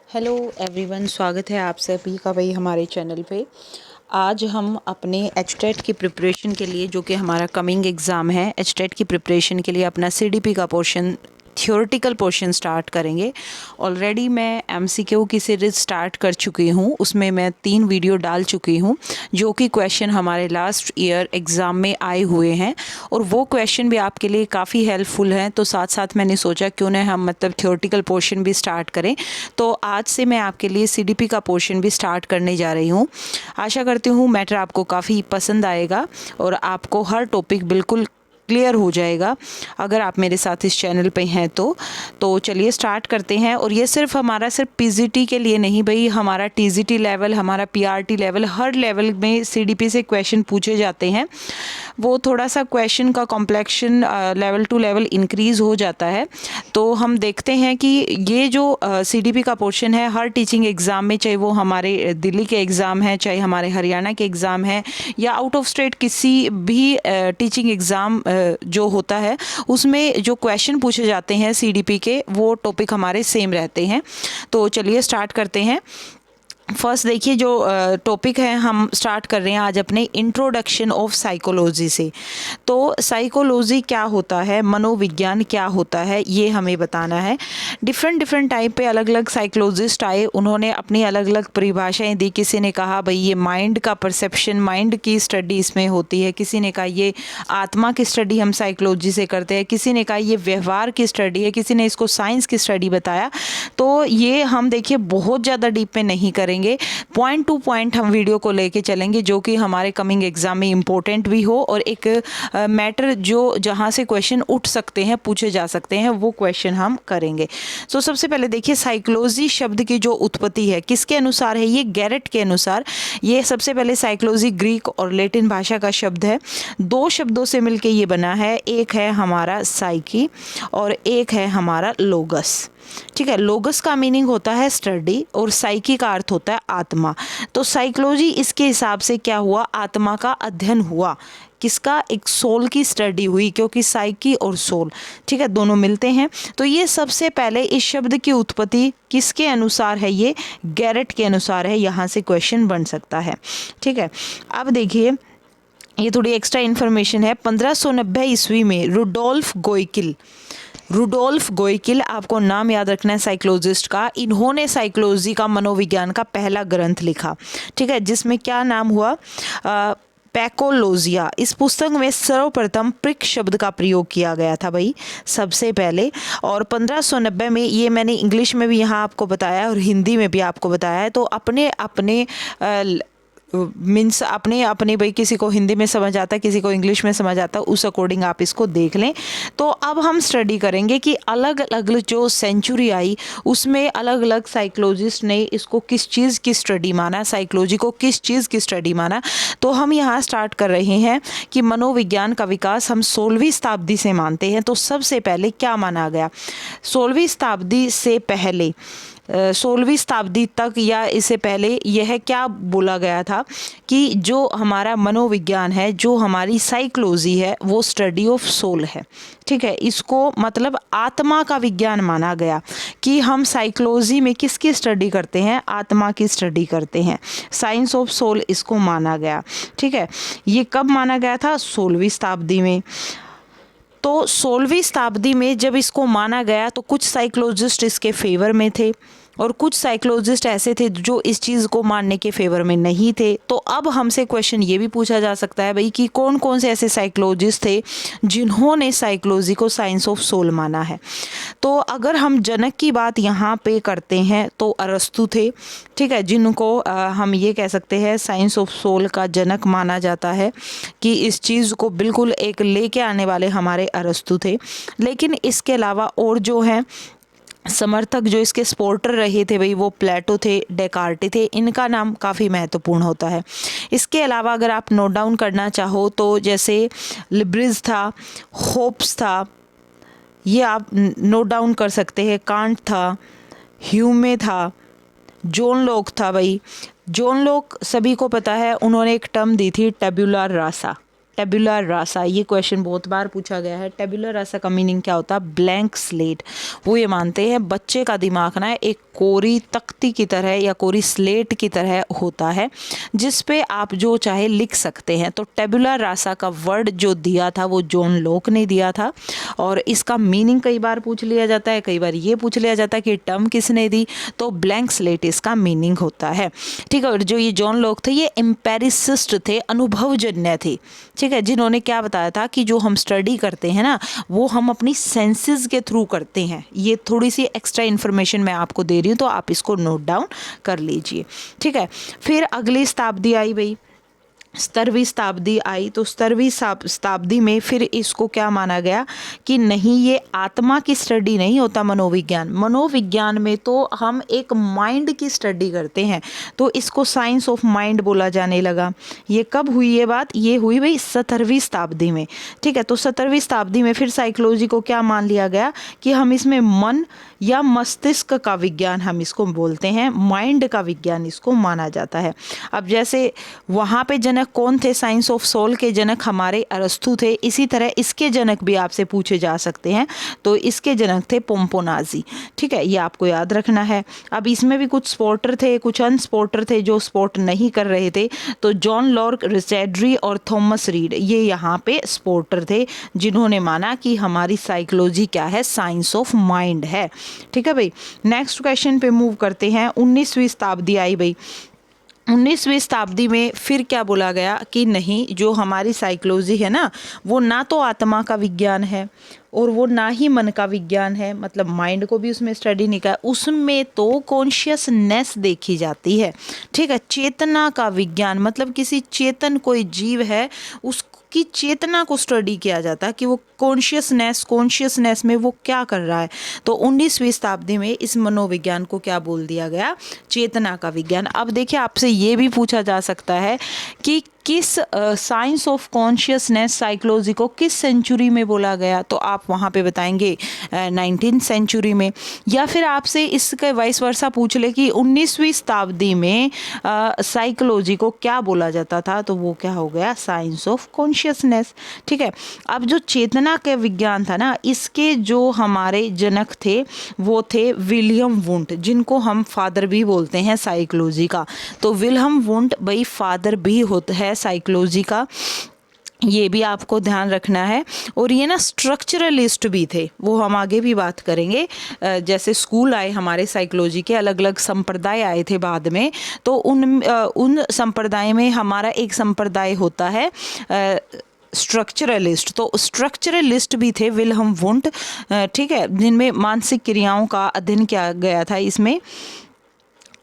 Hello everyone, स्वागत है आप सभी का भाई हमारे चैनल पे। आज हम अपने एचटेट की प्रिपरेशन के लिए, जो कि हमारा कमिंग एग्ज़ाम है, एचटेट की प्रिपरेशन के लिए अपना सीडीपी का पोर्शन, थियोरेटिकल पोर्शन स्टार्ट करेंगे। ऑलरेडी मैं एमसीक्यू की सीरीज़ स्टार्ट कर चुकी हूँ, उसमें मैं 3 वीडियो डाल चुकी हूँ जो कि क्वेश्चन हमारे लास्ट ईयर एग्ज़ाम में आए हुए हैं और वो क्वेश्चन भी आपके लिए काफ़ी हेल्पफुल हैं। तो साथ साथ मैंने सोचा क्यों ना हम थियोरेटिकल पोर्शन भी स्टार्ट करें। तो आज से मैं आपके लिए सीडीपी का पोर्शन भी स्टार्ट करने जा रही हूँ। आशा करती हूँ मैटर आपको काफ़ी पसंद आएगा और आपको हर टॉपिक बिल्कुल क्लियर हो जाएगा अगर आप मेरे साथ इस चैनल पे हैं तो चलिए स्टार्ट करते हैं। और ये सिर्फ पीजीटी के लिए नहीं भाई, हमारा टीजीटी लेवल, हमारा पीआरटी लेवल, हर लेवल में सीडीपी से क्वेश्चन पूछे जाते हैं। वो थोड़ा सा क्वेश्चन का complexion level to level increase हो जाता है। तो हम देखते हैं कि ये जो सीडीपी का पोर्शन है, हर टीचिंग एग्ज़ाम में, चाहे वो हमारे दिल्ली के एग्ज़ाम है, चाहे हमारे हरियाणा के एग्ज़ाम है, या आउट ऑफ स्टेट किसी भी टीचिंग एग्ज़ाम जो होता है, उसमें जो क्वेश्चन पूछे जाते हैं सीडीपी के, वो टॉपिक हमारे सेम रहते हैं। तो चलिए स्टार्ट करते हैं। फर्स्ट देखिए, जो टॉपिक है हम स्टार्ट कर रहे हैं आज अपने इंट्रोडक्शन ऑफ साइकोलॉजी से। तो साइकोलॉजी क्या होता है, मनोविज्ञान क्या होता है, ये हमें बताना है। डिफरेंट टाइप पे अलग अलग साइकोलॉजिस्ट आए, उन्होंने अपनी अलग अलग परिभाषाएं दी। किसी ने कहा भाई ये माइंड का परसेप्शन, माइंड की स्टडी इसमें होती है। किसी ने कहा ये आत्मा की स्टडी हम साइकोलॉजी से करते हैं। किसी ने कहा ये व्यवहार की स्टडी है। किसी ने इसको साइंस की स्टडी बताया। तो ये हम देखिए बहुत ज़्यादा डीप में नहीं करेंगे, पॉइंट टू पॉइंट हम वीडियो को लेके चलेंगे, जो कि हमारे कमिंग एग्जाम में इम्पोर्टेंट भी हो और एक मैटर जो जहाँ से क्वेश्चन उठ सकते हैं, पूछे जा सकते हैं, वो क्वेश्चन हम करेंगे। तो सबसे पहले देखिए, साइकोलॉजी शब्द की जो उत्पत्ति है किसके अनुसार है, ये गैरेट के अनुसार। ये सबसे पहले साइकोलॉजी ग्रीक और लैटिन भाषा का शब्द है। 2 शब्दों से मिलके ये बना है, एक है हमारा साइकी और एक है हमारा लोगस। ठीक है, लोगस का मीनिंग होता है स्टडी और साइकी का अर्थ होता है आत्मा। तो साइकोलॉजी इसके हिसाब से क्या हुआ, आत्मा का अध्ययन हुआ। किसका, एक सोल की स्टडी हुई, क्योंकि साइकी और सोल, ठीक है, दोनों मिलते हैं। तो ये सबसे पहले इस शब्द की उत्पत्ति किसके अनुसार है, ये गैरेट के अनुसार है। यहाँ से क्वेश्चन बन सकता है। ठीक है, अब देखिए, ये थोड़ी एक्स्ट्रा इन्फॉर्मेशन है। 1590 ईस्वी में रुडोल्फ गोइकिल, आपको नाम याद रखना है साइकोलॉजिस्ट का। इन्होंने साइकोलॉजी का, मनोविज्ञान का पहला ग्रंथ लिखा। ठीक है, जिसमें क्या नाम हुआ, पैकोलॉजिया। इस पुस्तक में सर्वप्रथम प्रिक शब्द का प्रयोग किया गया था भाई, सबसे पहले। और 1590 में, ये मैंने इंग्लिश में भी यहाँ आपको बताया और हिंदी में भी आपको बताया है। तो अपने अपने मीन्स अपने अपने भाई, किसी को हिंदी में समझ आता है, किसी को इंग्लिश में समझ आता है, उस अकॉर्डिंग आप इसको देख लें। तो अब हम स्टडी करेंगे कि अलग अलग जो सेंचुरी आई, उसमें अलग अलग साइकोलॉजिस्ट ने इसको किस चीज़ की स्टडी माना, साइकोलॉजी को किस चीज़ की स्टडी माना। तो हम यहाँ स्टार्ट कर रहे हैं कि मनोविज्ञान का विकास हम 16वीं शताब्दी से मानते हैं। तो सबसे पहले क्या माना गया, 16वीं शताब्दी से पहले, 16वीं शताब्दी तक या इससे पहले, यह क्या बोला गया था कि जो हमारा मनोविज्ञान है, जो हमारी साइकोलॉजी है, वो स्टडी ऑफ सोल है। ठीक है, इसको मतलब आत्मा का विज्ञान माना गया कि हम साइकोलॉजी में किसकी स्टडी करते हैं, आत्मा की स्टडी करते हैं। साइंस ऑफ सोल इसको माना गया। ठीक है, ये कब माना गया था, 16वीं शताब्दी में। तो 16वीं शताब्दी में जब इसको माना गया तो कुछ साइकोलॉजिस्ट इसके फेवर में थे और कुछ साइकोलॉजिस्ट ऐसे थे जो इस चीज़ को मानने के फेवर में नहीं थे। तो अब हमसे क्वेश्चन ये भी पूछा जा सकता है भाई कि कौन कौन से ऐसे साइकोलॉजिस्ट थे जिन्होंने साइकोलॉजी को साइंस ऑफ सोल माना है। तो अगर हम जनक की बात यहाँ पे करते हैं तो अरस्तु थे। ठीक है, जिनको हम ये कह सकते हैं साइंस ऑफ सोल का जनक माना जाता है, कि इस चीज़ को बिल्कुल एक लेके आने वाले हमारे अरस्तु थे। लेकिन इसके अलावा और जो हैं समर्थक, जो इसके सपोर्टर रहे थे भाई, वो प्लेटो थे, डेकार्टे थे। इनका नाम काफ़ी महत्वपूर्ण होता है। इसके अलावा अगर आप नोट डाउन करना चाहो तो जैसे लिब्रिज था, होप्स था, ये आप नोट डाउन कर सकते हैं। कांट था, ह्यूमे था, जॉन लॉक था भाई। जॉन लॉक सभी को पता है, उन्होंने एक टर्म दी थी, टैब्यूला रासा। टेबुला रासा, ये क्वेश्चन बहुत बार पूछा गया है। टेबुला रासा का मीनिंग क्या होता है? Blank slate. वो ये मानते हैं बच्चे का दिमाग ना एक कोरी तख्ती की तरह या कोरी स्लेट की तरह होता है, जिस पे आप जो चाहे लिख सकते हैं। तो टेबुला रासा का वर्ड जो दिया था वो जॉन लॉक ने दिया था, और इसका मीनिंग कई बार पूछ लिया जाता है, कई बार ये पूछ लिया जाता है कि टर्म किसने दी, तो ब्लैंक स्लेट इसका मीनिंग होता है। ठीक है, और जो ये जॉन लॉक थे ये एम्पेरिसिस्ट थे, अनुभवजन्य थे। ठीक है, जिन्होंने क्या बताया था कि जो हम स्टडी करते हैं ना वो हम अपनी सेंसेस के थ्रू करते हैं। ये थोड़ी सी एक्स्ट्रा इन्फॉर्मेशन मैं आपको दे रही हूँ, तो आप इसको नोट डाउन कर लीजिए। ठीक है, फिर अगली शताब्दी आई भाई, 17वीं शताब्दी आई। तो 17वीं शताब्दी में फिर इसको क्या माना गया कि नहीं, ये आत्मा की स्टडी नहीं होता मनोविज्ञान। मनोविज्ञान में तो हम एक माइंड की स्टडी करते हैं, तो इसको साइंस ऑफ माइंड बोला जाने लगा। ये कब हुई ये बात? ये हुई भाई 17वीं शताब्दी में। ठीक है, तो 17वीं शताब्दी में फिर साइकोलॉजी को क्या मान लिया गया कि हम इसमें मन या मस्तिष्क का विज्ञान हम इसको बोलते हैं, माइंड का विज्ञान इसको माना जाता है। अब जैसे वहाँ पे जनक कौन थे? साइंस ऑफ सोल के जनक हमारे अरस्तु थे। इसी तरह इसके जनक भी आपसे पूछे जा सकते हैं, तो इसके जनक थे पोम्पोनाजी। ठीक है, ये आपको याद रखना है। अब इसमें भी कुछ स्पोर्टर थे, कुछ अनस्पोर्टर थे जो स्पोर्ट नहीं कर रहे थे। तो जॉन लॉर्क, रिचर्डरी और थॉमस रीड ये यहाँ पे स्पोर्टर थे, जिन्होंने माना कि हमारी साइकोलॉजी क्या है? साइंस ऑफ माइंड है। ठीक है भाई, नेक्स्ट क्वेश्चन पे मूव करते हैं। 19वीं शताब्दी आई भाई। 19वीं शताब्दी में फिर क्या बोला गया कि नहीं, जो हमारी साइकोलॉजी है ना वो ना तो आत्मा का विज्ञान है और वो ना ही मन का विज्ञान है, मतलब माइंड को भी उसमें स्टडी नहीं किया, उसमें तो कॉन्शियसनेस देखी जाती है। ठीक है, चेतना का विज्ञान, मतलब किसी चेतन कोई जीव है उसकी चेतना को स्टडी किया जाता है कि वो कॉन्शियसनेस में वो क्या कर रहा है। तो 19वीं शताब्दी में इस मनोविज्ञान को क्या बोल दिया गया? चेतना का विज्ञान। अब देखिए, आपसे ये भी पूछा जा सकता है कि किस साइंस ऑफ कॉन्शियसनेस साइकोलॉजी को किस सेंचुरी में बोला गया, तो आप वहाँ पे बताएंगे 19th सेंचुरी में। या फिर आपसे इसके वाइस वर्सा पूछ ले कि 19वीं शताब्दी में साइकोलॉजी को क्या बोला जाता था, तो वो क्या हो गया? Science of consciousness. ठीक है, अब जो चेतना के विज्ञान था ना, इसके जो हमारे जनक थे वो थे विलियम वुंट, जिनको हम फादर भी बोलते हैं साइकोलॉजी का। तो विलियम वुंट भाई फादर भी होता है साइकोलॉजी का, ये भी आपको ध्यान रखना है। और ये ना स्ट्रक्चरलिस्ट भी थे, वो हम आगे भी बात करेंगे। जैसे स्कूल आए हमारे साइकोलॉजी के, अलग अलग संप्रदाय आए थे बाद में, तो उन संप्रदाय में हमारा एक संप्रदाय होता है स्ट्रक्चरलिस्ट। तो स्ट्रक्चरलिस्ट भी थे विलियम वुंट। ठीक है, जिनमें मानसिक क्रियाओं का अध्ययन किया गया था। इसमें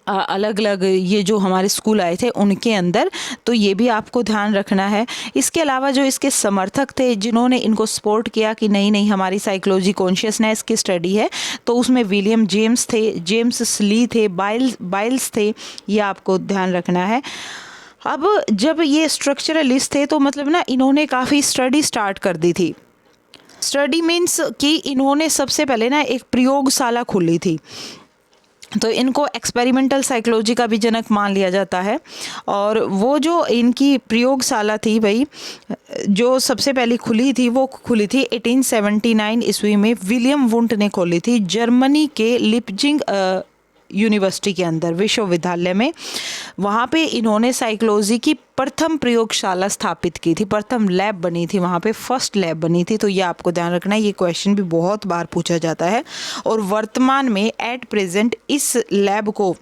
अलग अलग ये जो हमारे स्कूल आए थे उनके अंदर, तो ये भी आपको ध्यान रखना है। इसके अलावा जो इसके समर्थक थे जिन्होंने इनको सपोर्ट किया कि नहीं नहीं हमारी साइकोलॉजी कॉन्शियसनेस की स्टडी है, तो उसमें विलियम जेम्स थे, जेम्स स्ली थे, बाइल्स थे, ये आपको ध्यान रखना है। अब जब ये स्ट्रक्चरलिस्ट थे तो मतलब ना इन्होंने काफ़ी स्टडी स्टार्ट कर दी थी। स्टडी मीन्स कि इन्होंने सबसे पहले ना एक प्रयोगशाला खोली थी, तो इनको एक्सपेरिमेंटल साइकोलॉजी का भी जनक मान लिया जाता है। और वो जो इनकी प्रयोगशाला थी भाई, जो सबसे पहले खुली थी वो खुली थी 1879 ईस्वी में, विलियम वुंट ने खोली थी जर्मनी के लिपजिंग यूनिवर्सिटी के अंदर, विश्वविद्यालय में। वहाँ पे इन्होंने साइकोलॉजी की प्रथम प्रयोगशाला स्थापित की थी, प्रथम लैब बनी थी वहाँ पे, फर्स्ट लैब बनी थी। तो ये आपको ध्यान रखना है, ये क्वेश्चन भी बहुत बार पूछा जाता है। और वर्तमान में एट प्रेजेंट इस लैब को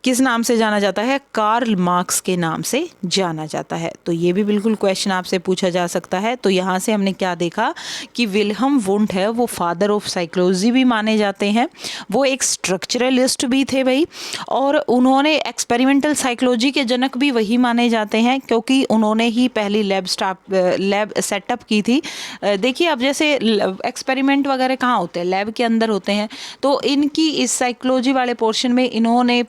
किस नाम से जाना जाता है? कार्ल मार्क्स के नाम से जाना जाता है। तो ये भी बिल्कुल क्वेश्चन आपसे पूछा जा सकता है। तो यहाँ से हमने क्या देखा कि विलियम वुंट है वो फादर ऑफ साइकोलॉजी भी माने जाते हैं, वो एक स्ट्रक्चरलिस्ट भी थे भाई, और उन्होंने एक्सपेरिमेंटल साइकोलॉजी के जनक भी वही माने जाते हैं, क्योंकि उन्होंने ही पहली लैब सेटअप की थी। देखिए, अब जैसे एक्सपेरिमेंट वगैरह कहाँ होते हैं? लैब के अंदर होते हैं। तो इनकी इस साइकोलॉजी वाले पोर्शन में इन्होंने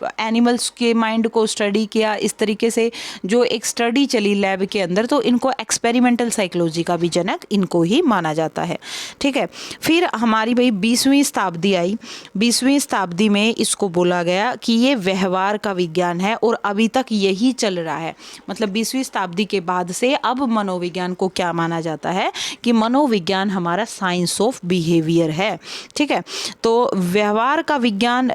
एनिमल्स के माइंड को स्टडी किया, इस तरीके से जो एक स्टडी चली लैब के अंदर, तो इनको एक्सपेरिमेंटल साइकोलॉजी का भी जनक इनको ही माना जाता है। ठीक है, फिर हमारी भाई 20वीं शताब्दी आई। 20वीं शताब्दी में इसको बोला गया कि ये व्यवहार का विज्ञान है और अभी तक यही चल रहा है। मतलब 20वीं शताब्दी के बाद से अब मनोविज्ञान को क्या माना जाता है कि मनोविज्ञान हमारा साइंस ऑफ बिहेवियर है। ठीक है, तो व्यवहार का विज्ञान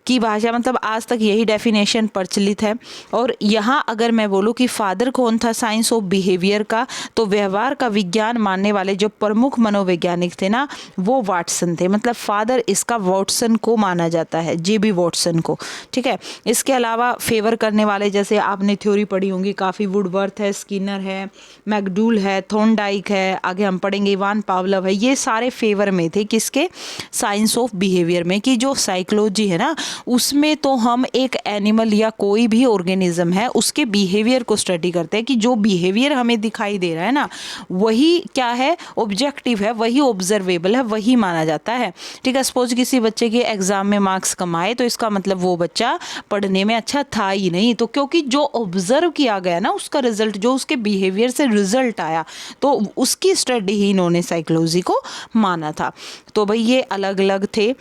की भाषा मतलब आज तक यही डेफिनेशन प्रचलित है। और यहाँ अगर मैं बोलूँ कि फादर कौन था साइंस ऑफ बिहेवियर का, तो व्यवहार का विज्ञान मानने वाले जो प्रमुख मनोवैज्ञानिक थे ना, वो वाटसन थे। मतलब फादर इसका वाटसन को माना जाता है, जेबी वाटसन को। ठीक है, इसके अलावा फेवर करने वाले जैसे आपने थ्योरी पढ़ी होंगी काफ़ी, वुडवर्थ है, स्किनर है, मैकडूल है, थॉर्नडाइक है, आगे हम पढ़ेंगे इवान पावलोव है, ये सारे फेवर में थे किसके, साइंस ऑफ बिहेवियर में, कि जो साइकोलॉजी है ना उसमें तो हम एक एनिमल या कोई भी ऑर्गेनिज्म है उसके बिहेवियर को स्टडी करते हैं कि जो बिहेवियर हमें दिखाई दे रहा है ना वही क्या है, ऑब्जेक्टिव है, वही ऑब्जर्वेबल है, वही माना जाता है। ठीक है, सपोज किसी बच्चे के एग्जाम में मार्क्स कम आए तो इसका मतलब वो बच्चा पढ़ने में अच्छा था ही नहीं, तो क्योंकि जो ऑब्जर्व किया गया ना उसका रिजल्ट, जो उसके बिहेवियर से रिजल्ट आया, तो उसकी स्टडी ही इन्होंने साइकोलॉजी को माना था। तो भाई ये अलग अलग थे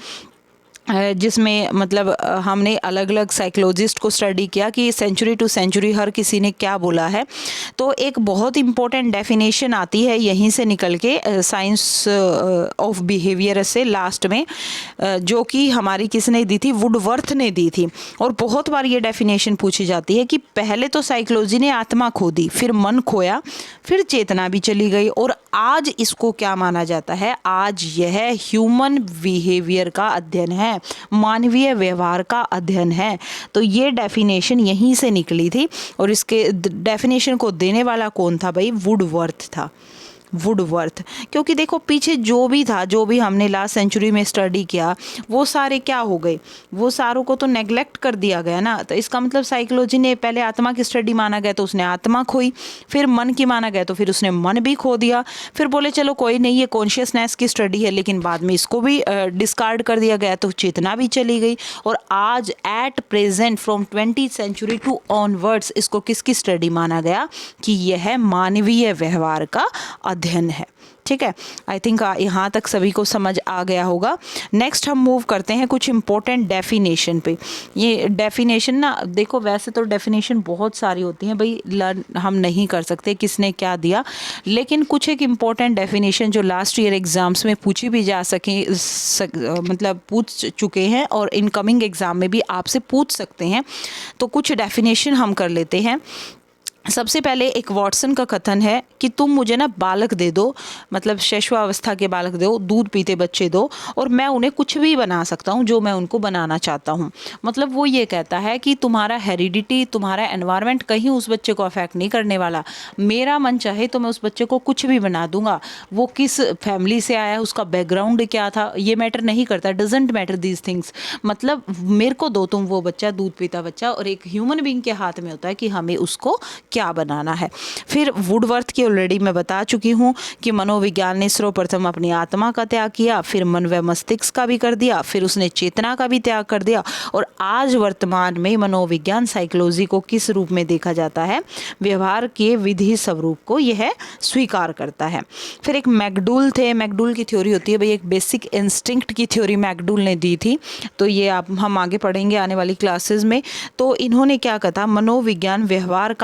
जिसमें मतलब हमने अलग अलग साइकोलॉजिस्ट को स्टडी किया कि सेंचुरी टू सेंचुरी हर किसी ने क्या बोला है। तो एक बहुत इंपॉर्टेंट डेफिनेशन आती है यहीं से निकल के साइंस ऑफ बिहेवियर से लास्ट में, जो कि हमारी किसने दी थी, वुडवर्थ ने दी थी। और बहुत बार ये डेफिनेशन पूछी जाती है कि पहले तो साइकोलॉजी ने आत्मा खो दी, फिर मन खोया, फिर चेतना भी चली गई, और आज इसको क्या माना जाता है, आज यह ह्यूमन बिहेवियर का अध्ययन है, मानवीय व्यवहार का अध्ययन है। तो ये डेफिनेशन यहीं से निकली थी। और इसके डेफिनेशन को देने वाला कौन था भाई, वुडवर्थ था, वुडवर्थ। क्योंकि देखो पीछे जो भी था, जो भी हमने लास्ट सेंचुरी में स्टडी किया, वो सारे क्या हो गए, वो सारों को तो नेग्लेक्ट कर दिया गया ना। तो इसका मतलब साइकोलॉजी ने पहले आत्मा की स्टडी माना गया तो उसने आत्मा खोई, फिर मन की माना गया तो फिर उसने मन भी खो दिया, फिर बोले चलो कोई नहीं ये कॉन्शियसनेस की स्टडी है, लेकिन बाद में इसको भी डिस्कार्ड कर दिया गया तो चेतना भी चली गई। और आज at present from 20th century to onwards इसको किसकी स्टडी माना गया कि यह मानवीय व्यवहार का अध्ययन है। ठीक है, आई थिंक यहाँ तक सभी को समझ आ गया होगा। नेक्स्ट हम मूव करते हैं कुछ इंपॉर्टेंट डेफिनेशन पे। ये डेफिनेशन ना देखो, वैसे तो डेफिनेशन बहुत सारी होती हैं भाई, लर्न हम नहीं कर सकते किसने क्या दिया, लेकिन कुछ एक इम्पॉर्टेंट डेफिनेशन जो लास्ट ईयर एग्जाम्स में पूछी भी जा मतलब पूछ चुके हैं और इनकमिंग एग्ज़ाम में भी आपसे पूछ सकते हैं, तो कुछ डेफिनेशन हम कर लेते हैं। सबसे पहले एक वाटसन का कथन है कि तुम मुझे ना बालक दे दो, मतलब शैशवावस्था के बालक दो, दूध पीते बच्चे दो, और मैं उन्हें कुछ भी बना सकता हूँ जो मैं उनको बनाना चाहता हूँ। मतलब वो ये कहता है कि तुम्हारा हेरिडिटी, तुम्हारा एनवायरनमेंट कहीं उस बच्चे को अफेक्ट नहीं करने वाला। मेरा मन चाहे तो मैं उस बच्चे को कुछ भी बना दूंगा, वो किस फैमिली से आया है, उसका बैकग्राउंड क्या था, ये मैटर नहीं करता, डजेंट मैटर दीज थिंग्स। मतलब मेरे को दो तुम वो बच्चा, दूध पीता बच्चा, और एक ह्यूमन बीइंग के हाथ में होता है कि हमें उसको क्या बनाना है। फिर वुडवर्थ की ऑलरेडी मैं बता चुकी हूँ कि मनोविज्ञान ने सर्वप्रथम अपनी आत्मा का त्याग किया, फिर मन व मस्तिष्क का भी कर दिया, फिर उसने चेतना का भी त्याग कर दिया, और आज वर्तमान में मनोविज्ञान साइकोलॉजी को किस रूप में देखा जाता है, व्यवहार के विधि स्वरूप को यह स्वीकार करता है। फिर एक मैकडूल थे, मैकडूल की थ्योरी होती है भाई, एक बेसिक इंस्टिंक्ट की थ्योरी मैकडूल ने दी थी, तो ये आप हम आगे पढ़ेंगे आने वाली क्लासेस में। तो इन्होंने क्या कहा, मनोविज्ञान व्यवहार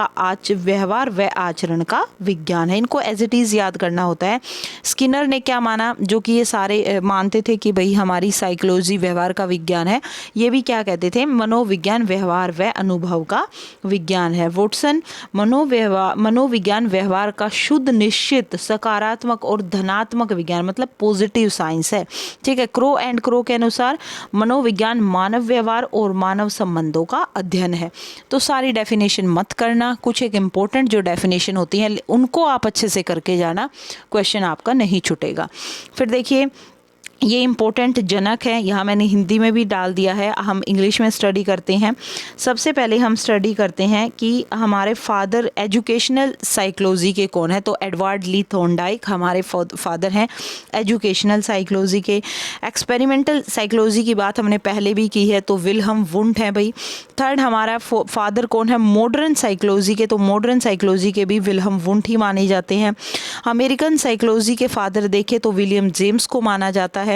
व आचरण का विज्ञान है। इनको एज इट इज़ याद करना होता है। स्किनर ने क्या माना, जो कि ये सारे मानते थे कि भाई हमारी साइकोलॉजी व्यवहार का विज्ञान है, ये भी क्या कहते थे, मनोविज्ञान व्यवहार व अनुभव का विज्ञान है। वॉटसन मनोविज्ञान व्यवहार का शुद्ध, निश्चित, सकारात्मक और धनात्मक विज्ञान, मतलब पॉजिटिव साइंस है। ठीक है, क्रो एंड क्रो के अनुसार मनोविज्ञान मानव व्यवहार और मानव संबंधों का अध्ययन है। तो सारी डेफिनेशन मत करना, कुछ एक इंपॉर्टेंट जो डेफिनेशन होती हैं उनको आप अच्छे से करके जाना, क्वेश्चन आपका नहीं छूटेगा। फिर देखिए ये इम्पोर्टेंट जनक है, यहाँ मैंने हिंदी में भी डाल दिया है, हम इंग्लिश में स्टडी करते हैं। सबसे पहले हम स्टडी करते हैं कि हमारे फादर एजुकेशनल साइकोलॉजी के कौन है। तो एडवर्ड ली थॉर्नडाइक हमारे फादर हैं एजुकेशनल साइकोलॉजी के। एक्सपेरिमेंटल साइकोलॉजी की बात हमने पहले भी की है, तो विल्हम वुंट है भाई। थर्ड हमारा फादर कौन है मॉडर्न साइकोलॉजी के, तो मॉडर्न साइकोलॉजी के भी विल्हम वुंट ही माने जाते हैं। अमेरिकन साइकोलॉजी के फादर देखें तो विलियम जेम्स को माना जाता है।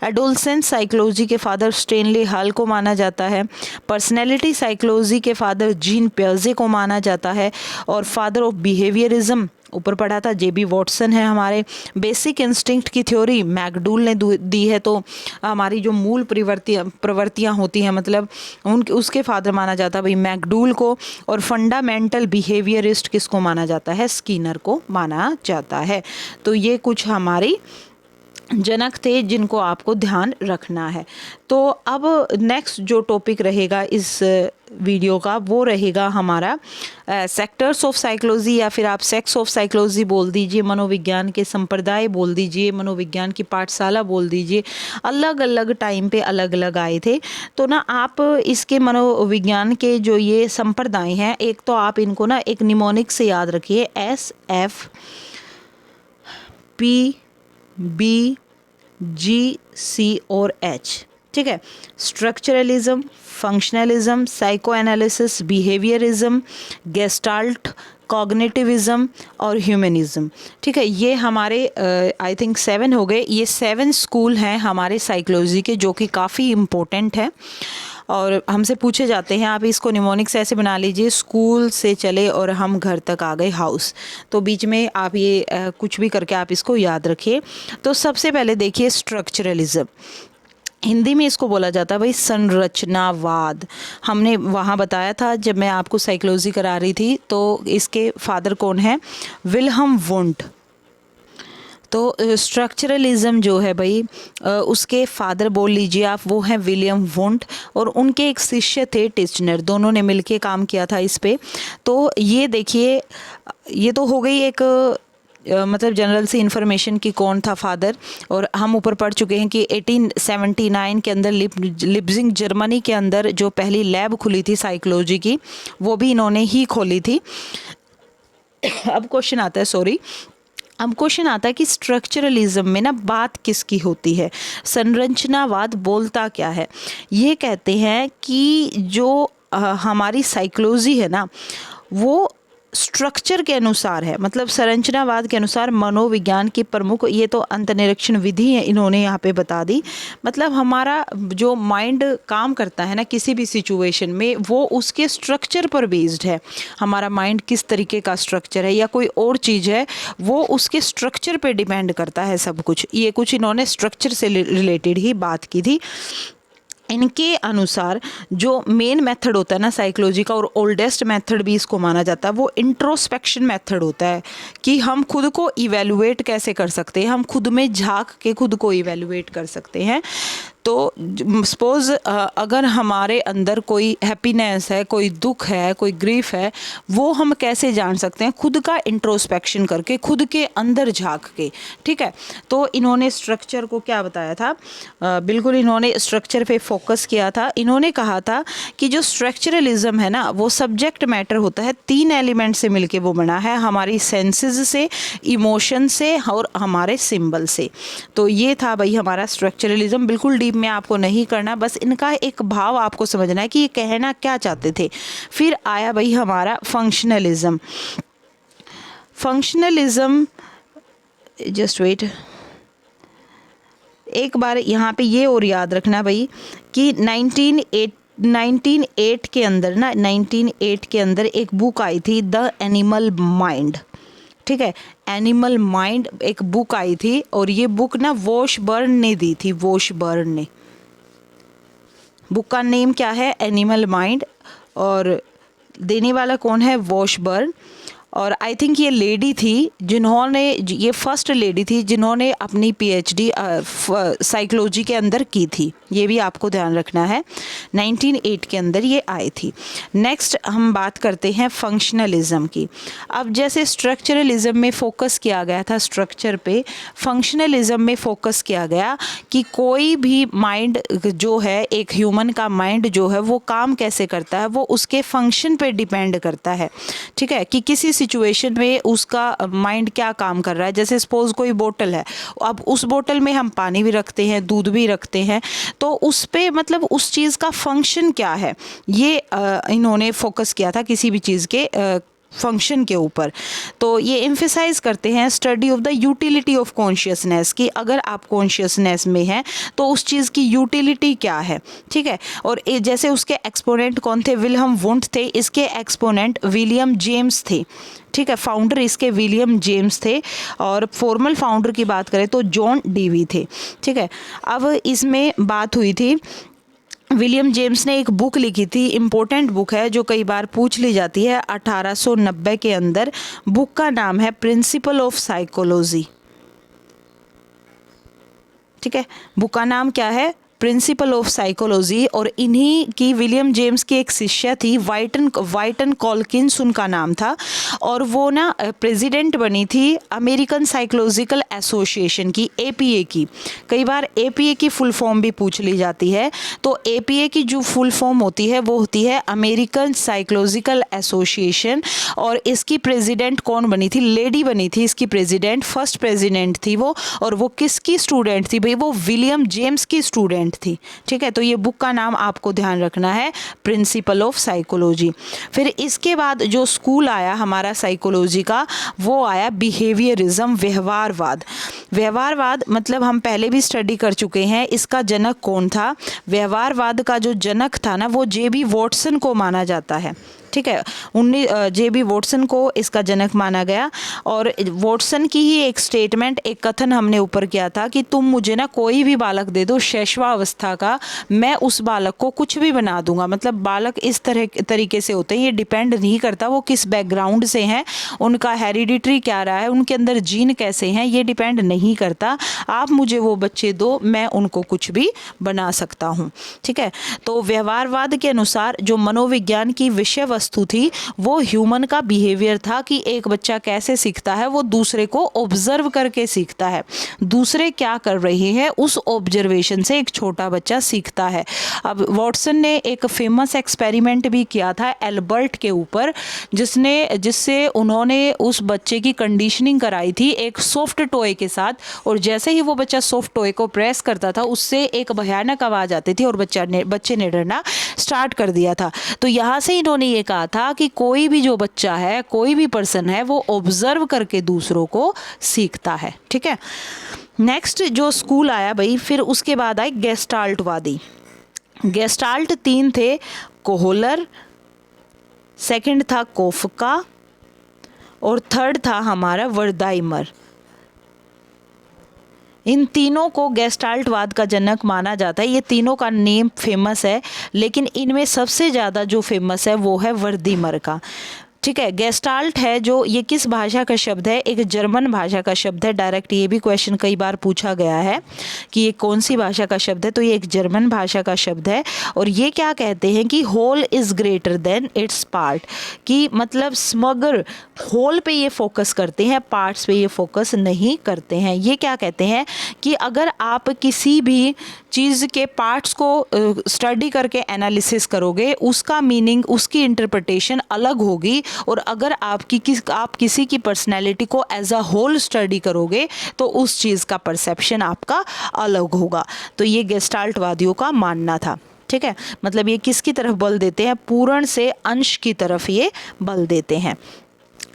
एडोलसेंस साइकोलॉजी के फादर स्टेनली हॉल को माना जाता है। पर्सनैलिटी साइकोलॉजी के फादर जीन पियाजे को माना जाता है। और फादर ऑफ बिहेवियरिज्म ऊपर पढ़ा था जेबी वॉटसन है हमारे। बेसिक इंस्टिंक्ट की थ्योरी मैकडूल ने दी है, तो हमारी जो मूल प्रवृत्तियाँ होती हैं मतलब उसके फादर माना जाता है भाई मैकडूल को। और फंडामेंटल बिहेवियरिस्ट किसको माना जाता है, स्किनर को माना जाता है। तो ये कुछ हमारी जनक थे जिनको आपको ध्यान रखना है। तो अब नेक्स्ट जो टॉपिक रहेगा इस वीडियो का वो रहेगा हमारा सेक्टर्स ऑफ साइकोलॉजी, या फिर आप सेक्स ऑफ साइकोलॉजी बोल दीजिए, मनोविज्ञान के संप्रदाय बोल दीजिए, मनोविज्ञान की पाठशाला बोल दीजिए। अलग अलग टाइम पे अलग अलग आए थे। तो ना आप इसके मनोविज्ञान के जो ये संप्रदाय हैं, एक तो आप इनको ना एक निमोनिक से याद रखिए, SFP BGC और H, ठीक है। Structuralism, functionalism, psycho analysis, behaviourism, gestalt, cognitivism और ह्यूमनिज्म, ठीक है। ये हमारे आई थिंक 7 हो गए। ये 7 स्कूल हैं हमारे साइकोलॉजी के जो कि काफ़ी इम्पोर्टेंट है और हमसे पूछे जाते हैं। आप इसको निमोनिक्स ऐसे बना लीजिए, स्कूल से चले और हम घर तक आ गए हाउस। तो बीच में आप ये कुछ भी करके आप इसको याद रखिए। तो सबसे पहले देखिए स्ट्रक्चरलिज्म, हिंदी में इसको बोला जाता है भाई संरचनावाद। हमने वहाँ बताया था जब मैं आपको साइकोलॉजी करा रही थी, तो इसके फादर कौन है, विल्हम वुंट। तो स्ट्रक्चरलिज्म जो है भाई उसके फादर बोल लीजिए आप, वो हैं विलियम वुंट। और उनके एक शिष्य थे टिचनर, दोनों ने मिलके काम किया था इस पे। तो ये देखिए, ये तो हो गई एक मतलब जनरल सी इन्फॉर्मेशन की कौन था फादर। और हम ऊपर पढ़ चुके हैं कि 1879 के अंदर लिप्जिंग जर्मनी के अंदर जो पहली लैब खुली थी साइकोलॉजी की, वो भी इन्होंने ही खोली थी। अब क्वेश्चन आता है कि स्ट्रक्चरलिज्म में ना बात किसकी होती है, संरचनावाद बोलता क्या है। ये कहते हैं कि जो हमारी साइकोलॉजी है ना वो स्ट्रक्चर के अनुसार है, मतलब संरचनावाद के अनुसार मनोविज्ञान की प्रमुख, ये तो अंतर्निरीक्षण विधि है इन्होंने यहाँ पे बता दी। मतलब हमारा जो माइंड काम करता है ना किसी भी सिचुएशन में, वो उसके स्ट्रक्चर पर बेस्ड है। हमारा माइंड किस तरीके का स्ट्रक्चर है या कोई और चीज़ है, वो उसके स्ट्रक्चर पे डिपेंड करता है सब कुछ। ये कुछ इन्होंने स्ट्रक्चर से रिलेटेड ही बात की थी। इनके अनुसार जो मेन मेथड होता है ना साइकोलॉजी का, और ओल्डेस्ट मेथड भी इसको माना जाता है, वो इंट्रोस्पेक्शन मेथड होता है कि हम खुद को इवेलुएट कैसे कर सकते हैं, हम खुद में झांक के खुद को इवेलुएट कर सकते हैं। तो सपोज़ अगर हमारे अंदर कोई हैप्पीनेस है, कोई दुख है, कोई ग्रीफ है, वो हम कैसे जान सकते हैं, खुद का इंट्रोस्पेक्शन करके, खुद के अंदर झांक के, ठीक है। तो इन्होंने स्ट्रक्चर को क्या बताया था, बिल्कुल इन्होंने स्ट्रक्चर पे फोकस किया था। इन्होंने कहा था कि जो स्ट्रक्चरलिज्म है ना वो सब्जेक्ट मैटर होता है, 3 एलिमेंट से मिलके वो बना है, हमारी सेंसेस से, इमोशन से और हमारे सिंबल से। तो ये था भाई हमारा स्ट्रक्चरलिज्म। बिल्कुल डीप में आपको नहीं करना, बस इनका एक भाव आपको समझना है कि ये कहना क्या चाहते थे। फिर आया भाई हमारा फंक्शनलिज्म। फंक्शनलिज्म, जस्ट वेट, एक बार यहाँ पे ये और याद रखना भाई कि 1908 के अंदर ना 1908 के अंदर एक बुक आई थी, द एनिमल माइंड, ठीक है। एनिमल माइंड एक बुक आई थी और ये बुक ना वॉशबर्न ने दी थी, वॉशबर्न ने। बुक का नेम क्या है, एनिमल माइंड, और देने वाला कौन है, वॉशबर्न। और आई थिंक ये लेडी थी जिन्होंने, ये फर्स्ट लेडी थी जिन्होंने अपनी पीएचडी साइकोलॉजी के अंदर की थी, ये भी आपको ध्यान रखना है। 1908 के अंदर ये आई थी। नेक्स्ट हम बात करते हैं फंक्शनलिज्म की। अब जैसे स्ट्रक्चरलिज्म में फोकस किया गया था स्ट्रक्चर पे, फंक्शनलिज्म में फोकस किया गया कि कोई भी माइंड जो है, एक ह्यूमन का माइंड जो है वो काम कैसे करता है, वो उसके फंक्शन पे डिपेंड करता है। ठीक है, कि किसी सिचुएशन में उसका माइंड क्या काम कर रहा है। जैसे सपोज कोई बोतल है, अब उस बोतल में हम पानी भी रखते हैं, दूध भी रखते हैं, तो उस पे मतलब उस चीज़ का फंक्शन क्या है, ये इन्होंने फोकस किया था किसी भी चीज़ के फंक्शन के ऊपर। तो ये एम्फेसाइज करते हैं study of the utility of consciousness, कि अगर आप कॉन्शियसनेस में हैं तो उस चीज़ की यूटिलिटी क्या है। ठीक है, और जैसे उसके एक्सपोनेंट कौन थे, विल्हम वुंट थे, इसके एक्सपोनेंट विलियम जेम्स थे। ठीक है, फाउंडर इसके विलियम जेम्स थे, और फॉर्मल फाउंडर की बात करें तो जॉन डीवी थे। ठीक है, अब इसमें बात हुई थी, विलियम जेम्स ने एक बुक लिखी थी, इम्पोर्टेंट बुक है जो कई बार पूछ ली जाती है, 1890 के अंदर। बुक का नाम है प्रिंसिपल ऑफ साइकोलॉजी। ठीक है, बुक का नाम क्या है, प्रिंसिपल ऑफ साइकोलॉजी। और इन्हीं की, विलियम जेम्स की एक शिष्या थी वाइटन कॉलकिंस उनका नाम था, और वो ना प्रेसिडेंट बनी थी अमेरिकन साइकोलॉजिकल एसोसिएशन की, एपीए की। कई बार एपीए की फुल फॉर्म भी पूछ ली जाती है, तो एपीए की जो फुल फॉर्म होती है वो होती है अमेरिकन साइकोलॉजिकल एसोसिएशन। और इसकी प्रेसिडेंट कौन बनी थी, लेडी बनी थी इसकी प्रेसिडेंट, फर्स्ट प्रेसिडेंट थी वो। और वो किसकी स्टूडेंट थी भाई, वो विलियम जेम्स की स्टूडेंट थी। ठीक है, तो ये बुक का नाम आपको ध्यान रखना है, प्रिंसिपल ऑफ साइकोलॉजी। फिर इसके बाद जो स्कूल आया हमारा साइकोलॉजी का, वो आया बिहेवियरिज्म, व्यवहारवाद। व्यवहारवाद मतलब हम पहले भी स्टडी कर चुके हैं, इसका जनक कौन था। व्यवहारवाद का जो जनक था ना, वो जेबी वॉटसन को माना जाता है। ठीक है, जेबी वॉटसन को इसका जनक माना गया। और वॉटसन की ही एक स्टेटमेंट, एक कथन हमने ऊपर किया था कि तुम मुझे ना कोई भी बालक दे दो शैशवावस्था का, मैं उस बालक को कुछ भी बना दूंगा। मतलब बालक इस तरीके से होते हैं, ये डिपेंड नहीं करता वो किस बैकग्राउंड से हैं, उनका हेरिडिटरी क्या रहा है, उनके अंदर जीन कैसे हैं, ये डिपेंड नहीं करता। आप मुझे वो बच्चे दो, मैं उनको कुछ भी बना सकता हूँ। ठीक है, तो व्यवहारवाद के अनुसार जो मनोविज्ञान की विषय वस्तु थी वो ह्यूमन का बिहेवियर था, कि एक बच्चा कैसे सीखता है, वो दूसरे को ऑब्जर्व करके सीखता है। दूसरे क्या कर रहे हैं उस ऑब्जर्वेशन से एक छोटा बच्चा सीखता है। अब वॉटसन ने एक फेमस एक्सपेरिमेंट भी किया था एल्बर्ट के ऊपर, जिससे उन्होंने उस बच्चे की कंडीशनिंग कराई थी एक सॉफ्ट टॉय के साथ। और जैसे ही वो बच्चा सॉफ्ट टॉय को प्रेस करता था, उससे एक भयानक आवाज़ आती थी और बच्चे ने डरना स्टार्ट कर दिया था। तो यहाँ से इन्होंने ये कहा था कि कोई भी जो बच्चा है, कोई भी पर्सन है, वो ऑब्जर्व करके दूसरों को सीखता है। ठीक है, नेक्स्ट जो स्कूल आया भाई, फिर उसके बाद आए गेस्टाल्टवादी। गेस्टाल्ट 3 थे, कोहलर, सेकंड था कोफका, और थर्ड था हमारा वर्दाइमर। इन तीनों को गेस्टाल्टवाद का जनक माना जाता है। ये तीनों का नेम फेमस है, लेकिन इनमें सबसे ज़्यादा जो फेमस है वो है वर्दीमर का। ठीक है, गेस्टाल्ट है जो, ये किस भाषा का शब्द है, एक जर्मन भाषा का शब्द है। डायरेक्ट ये भी क्वेश्चन कई बार पूछा गया है कि ये कौन सी भाषा का शब्द है, तो ये एक जर्मन भाषा का शब्द है। और ये क्या कहते हैं कि whole is greater than its part, कि मतलब समग्र होल पे ये फोकस करते हैं, पार्ट्स पे ये फोकस नहीं करते हैं। ये क्या कहते हैं कि अगर आप किसी भी चीज़ के पार्ट्स को स्टडी करके एनालिसिस करोगे, उसका मीनिंग, उसकी इंटरप्रिटेशन अलग होगी। और अगर आप किसी की पर्सनैलिटी को एज अ होल स्टडी करोगे तो उस चीज़ का परसेप्शन आपका अलग होगा। तो ये गेस्टाल्टवादियों का मानना था। ठीक है, मतलब ये किसकी तरफ बल देते हैं, पूर्ण से अंश की तरफ ये बल देते हैं।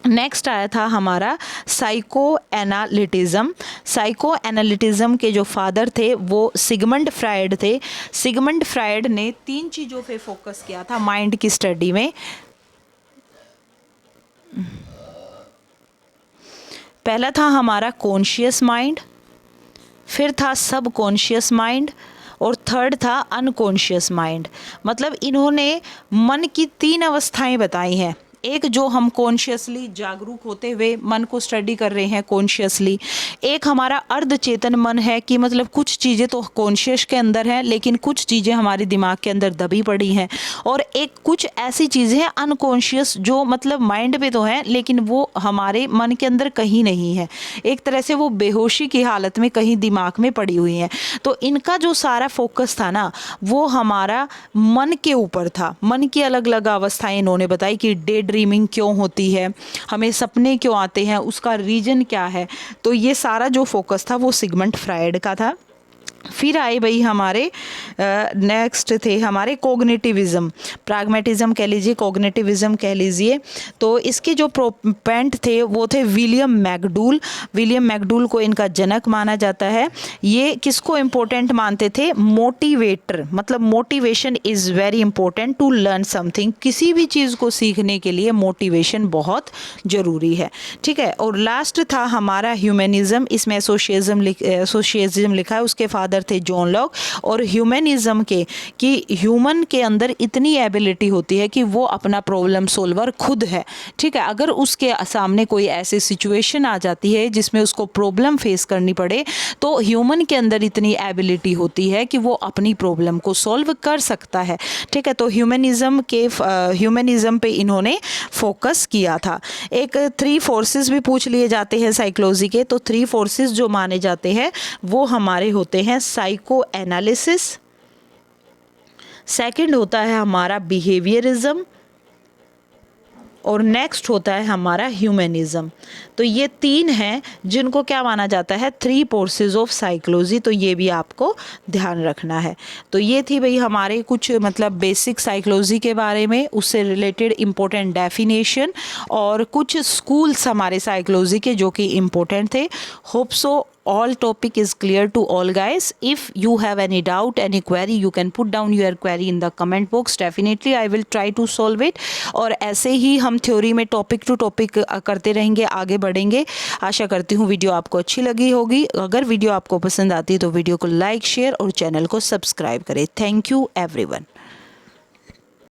नेक्स्ट आया था हमारा साइको एनालिटिज़म। साइको एनालिटिज़म के जो फादर थे वो सिगमंड फ्रायड थे। सिगमंड फ्रायड ने 3 चीज़ों पे फोकस किया था माइंड की स्टडी में। पहला था हमारा कॉन्शियस माइंड, फिर था सब कॉन्शियस माइंड, और थर्ड था अनकॉन्शियस माइंड। मतलब इन्होंने मन की 3 अवस्थाएं बताई हैं। एक जो हम कॉन्शियसली जागरूक होते हुए मन को स्टडी कर रहे हैं कॉन्शियसली, एक हमारा अर्ध चेतन मन है कि मतलब कुछ चीज़ें तो कॉन्शियस के अंदर हैं लेकिन कुछ चीज़ें हमारे दिमाग के अंदर दबी पड़ी हैं, और एक कुछ ऐसी चीज़ें हैं अनकॉन्शियस जो मतलब माइंड पे तो है लेकिन वो हमारे मन के अंदर कहीं नहीं है, एक तरह से वो बेहोशी की हालत में कहीं दिमाग में पड़ी हुई हैं। तो इनका जो सारा फोकस था ना वो हमारा मन के ऊपर था। मन की अलग अलग अवस्थाएं इन्होंने बताई कि डे ड्रीमिंग क्यों होती है, हमें सपने क्यों आते हैं, उसका रीजन क्या है। तो ये सारा जो फोकस था वो सिगमंड फ्रायड का था। फिर आए भाई हमारे नेक्स्ट थे हमारे कोग्निटिविज़म, प्रैग्मेटिज्म कह लीजिए, कोग्निटिविज़म कह लीजिए। तो इसके जो प्रोपेंट थे वो थे विलियम मैकडूल। विलियम मैकडूल को इनका जनक माना जाता है। ये किसको इम्पोर्टेंट मानते थे? मोटिवेटर, मतलब motivation is very important to learn something. किसी भी चीज़ को सीखने के लिए मोटिवेशन बहुत ज़रूरी है, ठीक है। और लास्ट था हमारा ह्यूमनिज़म, इसमें एसोशिएटिज्म लिखा है, उसके फादर थे जॉन लॉक। और ह्यूमनिज्म के कि ह्यूमन के अंदर इतनी एबिलिटी होती है कि वो अपना प्रॉब्लम सोल्वर खुद है, ठीक है। अगर उसके सामने कोई ऐसी सिचुएशन आ जाती है जिसमें उसको प्रॉब्लम फेस करनी पड़े तो ह्यूमन के अंदर इतनी एबिलिटी होती है कि वो अपनी प्रॉब्लम को सॉल्व कर सकता है, ठीक है। तो ह्यूमनिज्म पे इन्होंने फोकस किया था। एक 3 फोर्सेस भी पूछ लिए जाते हैं साइकोलॉजी के, तो 3 फोर्सेस जो माने जाते हैं वो हमारे होते हैं साइको एनालिसिस, सेकंड होता है हमारा बिहेवियरिज्म, और नेक्स्ट होता है हमारा ह्यूमनिज्म। तो ये 3 हैं जिनको क्या माना जाता है 3 फोर्सेस ऑफ साइकोलॉजी। तो ये भी आपको ध्यान रखना है। तो ये थी भाई हमारे कुछ मतलब बेसिक साइकोलॉजी के बारे में, उससे रिलेटेड इम्पोर्टेंट डेफिनेशन और कुछ स्कूल्स हमारे साइकोलॉजी के जो कि इम्पोर्टेंट थे। Hope so all topic is clear to all guys. If you have any doubt, any query, you can put down your query in the comment box. Definitely I will try to solve it. और ऐसे ही हम theory में topic to topic करते रहेंगे, आगे बढ़ेंगे। आशा करती हूँ वीडियो आपको अच्छी लगी होगी। अगर वीडियो आपको पसंद आती है तो वीडियो को लाइक, शेयर और चैनल को सब्सक्राइब करें। Thank you everyone.